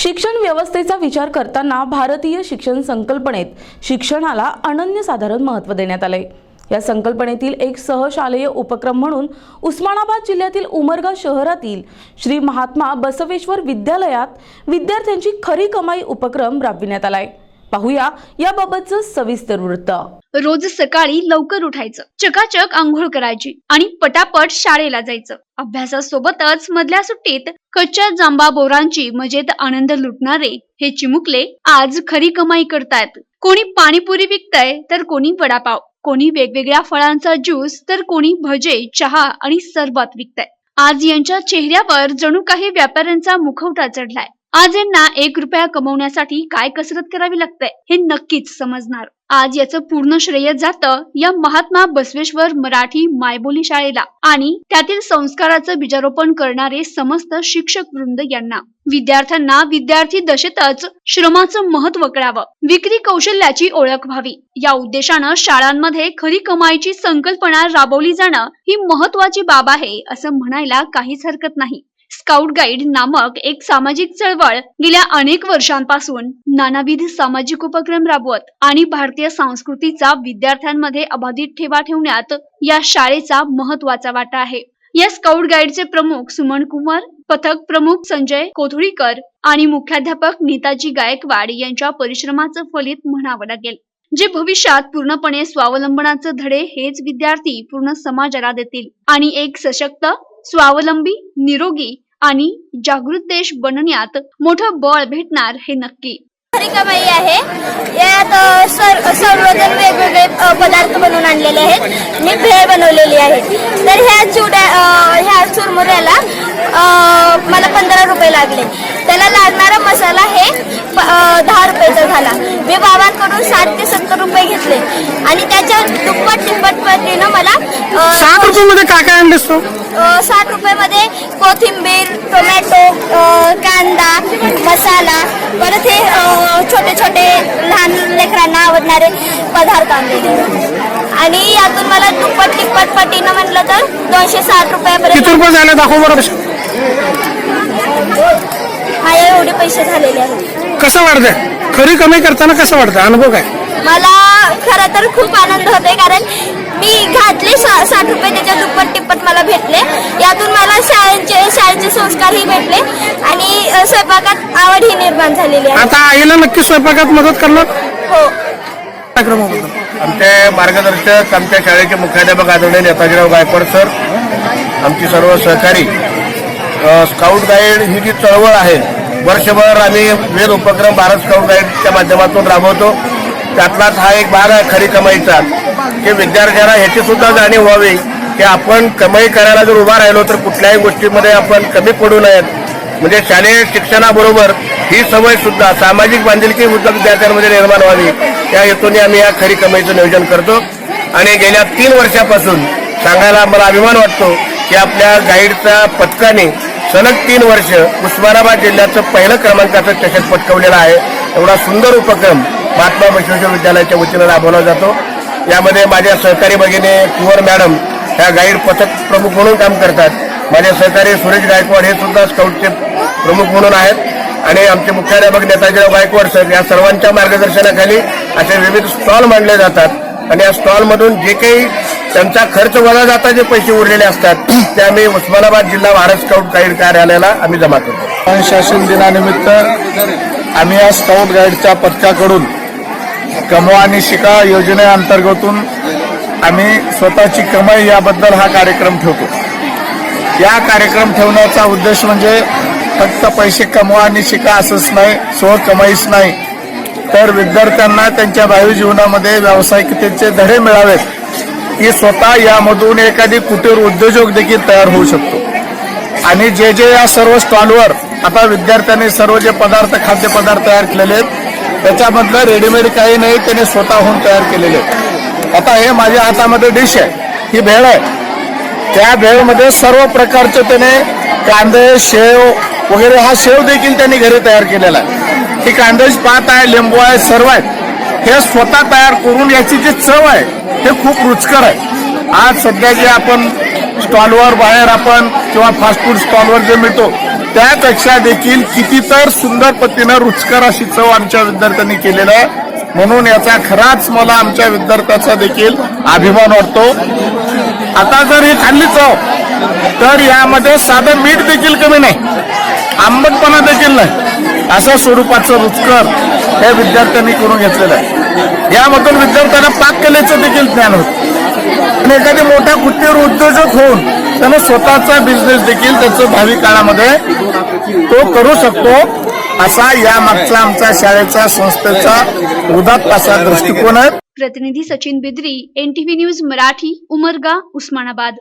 शिक्षण व्यवस्थेचा विचार करताना भारतीय शिक्षण संकल्पनेत शिक्षणाला अनन्यसाधारण महत्त्व देण्यात आले। या संकल्पनेतील एक सहशालेय उपक्रम म्हणून उस्मानाबाद जिल्ह्यातील उमरगा शहरातील श्री महात्मा बसवेश्वर विद्यालयात विद्यार्थ्यांची खरी कमाई उपक्रम राबविण्यात आलाय। पाहूया याबाबतचं सविस्तर वृत्त। रोज सकाळी लवकर उठायचं, चकाचक आंघोळ करायची आणि पटापट शाळेला जायचं। अभ्यासासोबतच मधल्या सुट्टीत कच्च्या जांबा बोरांची मजेत आनंद लुटणारे हे चिमुकले आज खरी कमाई करतायत। कोणी पाणीपुरी विकतय तर कोणी वडापाव, कोणी वेगवेगळ्या फळांचा ज्यूस तर कोणी भजे, चहा आणि सरबत विकतय। आज यांच्या चेहऱ्यावर जणू काही व्यापाऱ्यांचा मुखवटा चढलाय। आज यांना 1 रुपया कमवण्यासाठी काय कसरत करावी लागते हे नक्कीच समजणार। आज याचं पूर्ण श्रेय जातं या महात्मा बसवेश्वर मराठी मायबोली शाळेला आणि त्यातील संस्काराचं बीजारोपण करणारे समस्त शिक्षक वृंद यांना। विद्यार्थ्यांना विद्यार्थी दशेतच श्रमाचं महत्त्व कळावं, विक्री कौशल्याची ओळख व्हावी या उद्देशानं शाळांमध्ये खरी कमाईची संकल्पना राबवली जाणं ही महत्त्वाची बाब आहे असं म्हणायला काहीच हरकत नाही। स्काउट गाईड नामक एक सामाजिक चळवळ गेल्या अनेक वर्षांपासून नानाविध सामाजिक उपक्रम राबवत आणि भारतीय संस्कृतीचा विद्यार्थ्यांमध्ये अबाधित ठेवा ठेवण्यात या शाळेचा महत्त्वाचा वाटा आहे। या स्काउट गाईडचे प्रमुख सुमन कुमार, पथक प्रमुख संजय कोथळीकर आणि मुख्याध्यापक नीताजी गायकवाड यांच्या परिश्रमाचं फलित म्हणावं लागेल, जे भविष्यात पूर्णपणे स्वावलंबनाचे धडे हेच विद्यार्थी पूर्ण समाजाला देतील आणि एक सशक्त, स्वावलंबी, निरोगी आणि जागृत देश बनण्यात मोठं बळ भेटणार हे नक्की। खरी कमाई आहे। यात सर्वजण वेगवेगळे पदार्थ बनवून आणलेले आहेत। मी भेळ बनवलेली आहे। तर ह्या चुरमुऱ्याला मला 15 रुपये लागले। त्याला लागणारा मसाला हे 10 रुपयाचा झाला। मी बाबांकडून 60 ते 70 रुपये घेतले आणि त्याच्या दुप्पट तिप्पट पटीनं मला 60 रुपयामध्ये काय काय आणलेस तू? 60 रुपयामध्ये कोथिंबीर, टोमॅटो, कांदा, मसाला, परत हे छोटे छोटे लहान लेकरांना आवडणारे पदार्थ आणलेले आणि यातून मला दुप्पट तिप्पट पटीनं म्हटलं तर 260 रुपयापर्यंत। किती रुपये झाले दाखव बरं। हा एवढे पैसे झालेले आहेत। कसं वाटतंय खरी कमाई करताना, कसं वाटतं, अनुभव काय? मला खरं तर खूप आनंद होतोय, कारण मी घातले 60 रुपये, त्याच्या दुप्पट तिप्पट मला भेटले। यातून मला शाळेचे संस्कारही भेटले आणि स्वयंपाकात आवडही निर्माण झालेली आहे। आता आईला नक्की स्वयंपाकात मदत करणार? हो। आमचे मार्गदर्शक, आमच्या शाळेचे मुख्याध्यापक आदरणीय नेताजीराव गायकवाड सर, आमची सर्व सहकारी, स्काउट गाईड ही जी चळवळ आहे, वर्षभर आम्ही विविध उपक्रम भारत स्काउट गाईडच्या माध्यमातून राबवतो। त्यातलाच हा एक भाग आहे खरी कमाईचा, की विद्यार्थ्यांना ह्याची सुद्धा जाणीव व्हावी की आपण कमाई करायला जर उभा राहिलो तर कुठल्याही गोष्टीमध्ये आपण कमी पडू नयेत। म्हणजे शालेय शिक्षणाबरोबर ही सवय सुद्धा, सामाजिक बांधिलकी सुद्धा विद्यार्थ्यांमध्ये निर्माण व्हावी या हेतूने आम्ही या खरी कमाईचं नियोजन करतो। आणि गेल्या 3 वर्षापासून सांगायला मला अभिमान वाटतो की आपल्या गाईडच्या पथकाने सलग 3 वर्ष उस्मानाबाद जिल्ह्याचं पहिलं क्रमांकाचं चषक पटकावलेला आहे। एवढा सुंदर उपक्रम महात्मा बसवेश्वर विद्यालयाच्या वतीनं राबवला जातो। यामध्ये माझ्या सहकारी भगिनी कुंवर मॅडम ह्या गाईड पथक प्रमुख म्हणून काम करतात। माझे सहकारी सुरेश गायकवाड हे सुद्धा स्काउटचे प्रमुख म्हणून आहेत आणि आमचे मुख्याध्यापक नेताजीराव गायकवाड सर या सर्वांच्या मार्गदर्शनाखाली असे विविध स्टॉल मांडले जातात आणि या स्टॉलमधून जे काही त्यांचा खर्च वजा जाता जे पैसे उरलेले असतात ते आम्ही उस्मानाबाद जिल्हा भारत स्काउट गाईड कार्यालयाला आम्ही जमा करतो। अनुशासन दिनानिमित्त आम्ही या स्काउट गाईडच्या पथकाकडून कमवा आणि शिका योजनेअंतर्गतून आम्ही स्वतःची कमाई याबद्दल हा कार्यक्रम ठेवतो। या कार्यक्रम ठेवण्याचा उद्देश म्हणजे फक्त पैसे कमवा आणि शिका असंच नाही, स्वकमाईच नाही, तर विद्यार्थ्यांना त्यांच्या भावी जीवनामध्ये व्यावसायिकतेचे धडे मिळावेत, की स्वतः यामधून एखादी कुटीर उद्योजक देखील तयार होऊ शकतो। आणि जे या सर्व स्टॉलवर आता विद्यार्थ्यांनी सर्व जे पदार्थ, खाद्यपदार्थ तयार केलेले आहेत त्याच्यामधलं रेडीमेड काही नाही, त्याने स्वतःहून तयार केलेले आहेत। आता हे माझ्या हातामध्ये डिश आहे, ही भेळ आहे। त्या भेळमध्ये सर्व प्रकारचे त्याने कांदे, शेव वगैरे, हा शेव देखील त्यांनी घरी तयार केलेला आहे। ही कांद्याची पात आहे, लिंबू आहे, सर्व आहे। हे स्वतः तयार करून याची जी चव आहे हे खूप रुचकर आहे। आज सध्या जे आपण स्टॉलवर बाहेर आपण किंवा फास्ट फूड स्टॉलवर जे मिळतो त्यापेक्षा देखील कितीतर सुंदर पद्धतीनं रुचकर अशी चव आमच्या विद्यार्थ्यांनी केलेलं आहे. म्हणून याचा खराच मला आमच्या विद्यार्थ्याचा देखील अभिमान वाटतो. आता जर ही खाल्ली चव तर यामध्ये साधं मीठ देखील कमी नाही, आंबटपणा देखील नाही, अशा स्वरूपाचं रुचकर हे विद्यार्थ्यांनी करून घेतलेलं आहे. यामधून विद्यार्थ्यांना पाककलेचं देखील ज्ञान होतं आणि एखादी मोठा कुटीर उद्योजक होऊन त्यानं स्वतःचा बिझनेस देखील त्याचं भावी काळामध्ये तो करू शकतो, असा या मागचा आमच्या शाळेचा संस्थेचा उदात्त असा दृष्टिकोन आहे. प्रतिनिधी सचिन बिद्री, NTV न्यूज मराठी, उमरगा, उस्मानाबाद.